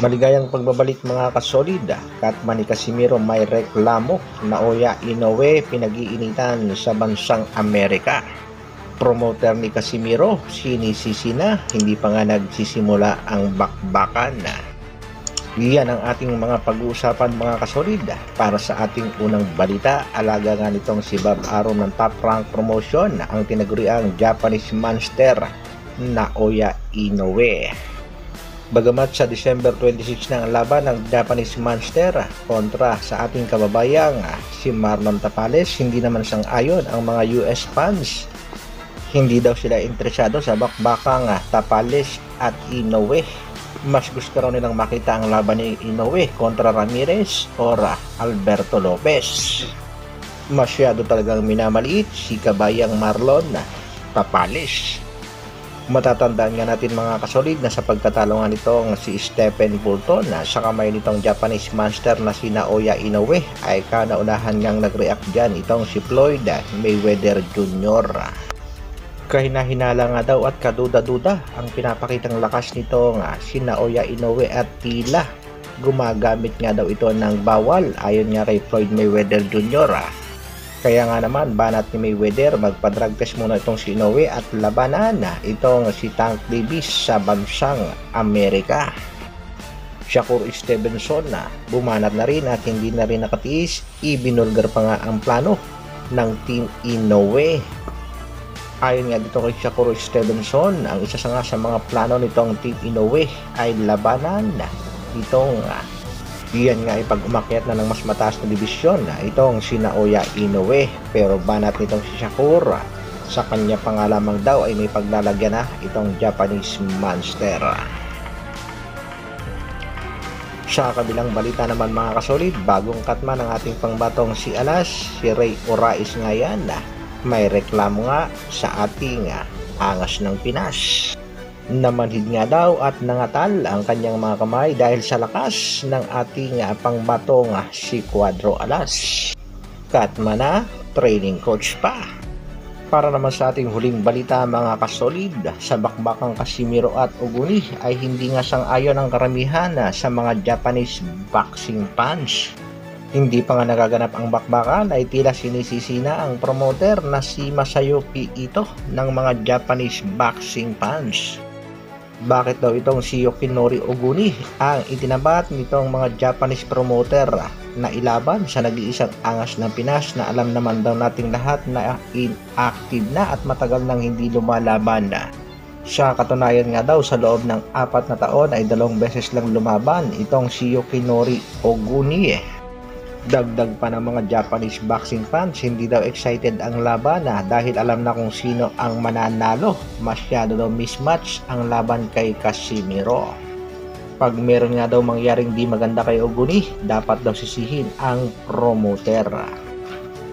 Maligayang pagbabalik mga kasolid. Katman ni Casimiro may reklamo. Naoya Inoue pinag-iinitan sa bansang Amerika. Promoter ni Casimiro sinisisi na hindi pa nga nagsisimula ang bakbakan. Iyan ang ating mga pag-uusapan mga kasolid. Para sa ating unang balita, alaga nga nitong si Bob Arum ng Top Rank Promotion ang tinaguriang Japanese Monster Naoya Inoue. Bagamat sa December 26 na ang laban ng Japanese Monster kontra sa ating kababayang si Marlon Tapales, hindi naman sang-ayon ang mga US fans. Hindi daw sila interesado sa bakbakang Tapales at Inoue. Mas gusto raw nilang makita ang laban ni Inoue kontra Ramirez o Alberto Lopez. Masyado talagang minamaliit si kabayang Marlon Tapales. Matatandaan nga natin mga kasolid na sa pagkatalo nga nitong si Stephen Fulton sa kamay nitong Japanese Monster na si Naoya Inoue ay kanaunahan ngang nag-react dyan itong si Floyd Mayweather Jr. Kahina-hinala nga daw at kaduda-duda ang pinapakitang lakas nitong si Naoya Inoue at tila gumagamit nga daw ito ng bawal ayon nga kay Floyd Mayweather Jr. Kaya nga naman, banat ni Mayweather, magpa-drug test muna itong si Inoue at labanan itong si Tank Davis sa bansang Amerika. Shakur Stevenson bumanat na rin at hindi na rin nakatiis, ibinulgar pa nga ang plano ng Team Inoue. Ayon nga dito kay Shakur Stevenson, ang isa sa mga plano nitong Team Inoue ay labanan itong iyan nga ay pag-umakyat na ng mas mataas na dibisyon itong si Naoya Inoue, pero banat nitong si Shakur sa kanya pa nga lamang daw ay may paglalagyan na itong Japanese Monster. Sa kabilang balita naman mga kasolid, bagong katman ng ating pangbatong si Alas, si Ray Orais nga yan, may reklamo nga sa ating angas ng Pinas. Namanhid nga daw at nangatal ang kanyang mga kamay dahil sa lakas ng ating pangbatong si Cuadro Alas. Katman na, training coach pa. Para naman sa ating huling balita mga kasolid, sa bakbakang Casimiro at Uguni ay hindi nga sang-ayon ang karamihan sa mga Japanese boxing fans. Hindi pa nga nagaganap ang bakbakan ay tila sinisisi na ang promoter na si Masayuki Ito ng mga Japanese boxing fans. Bakit daw itong si Yoshinori Oguni ang itinabat nitong mga Japanese promoter na ilaban sa nag-iisang angas ng Pinas na alam naman daw nating lahat na inactive na at matagal nang hindi lumalaban na. Sa katunayan nga daw sa loob ng 4 na taon ay 2 beses lang lumaban itong si Yoshinori Oguni. Dagdag pa ng mga Japanese boxing fans, hindi daw excited ang laban dahil alam na kung sino ang mananalo. Masyado daw mismatch ang laban kay Casimiro. Pag meron nga daw mangyaring di maganda kay Oguni, dapat daw sisihin ang promoter.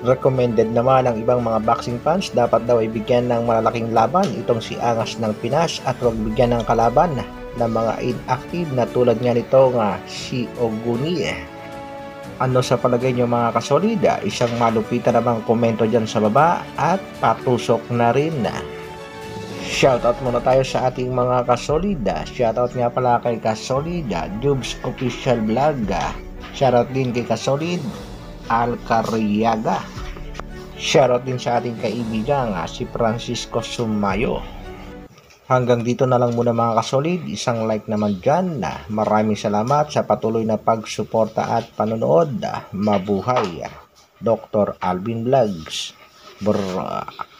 Recommended naman ang ibang mga boxing fans, dapat daw ibigyan ng malalaking laban itong si Angas ng Pinas at huwag bigyan ng kalaban ng mga inactive na tulad nga nito si Oguni. Ano sa palagay nyo mga kasolid? Isang malupitan namang komento dyan sa baba at patusok na rin. Shoutout muna tayo sa ating mga kasolid. Shoutout nga pala kay Kasolid Jubes Official Vlog. Shoutout din kay Kasolid Alcariaga. Shoutout din sa ating kaibigan si Francisco Sumayo. Hanggang dito na lang muna mga kasolid, isang like naman dyan. Maraming salamat sa patuloy na pagsuporta at panonood. Mabuhay, Dr. Alvin Vlogs. Brrrr.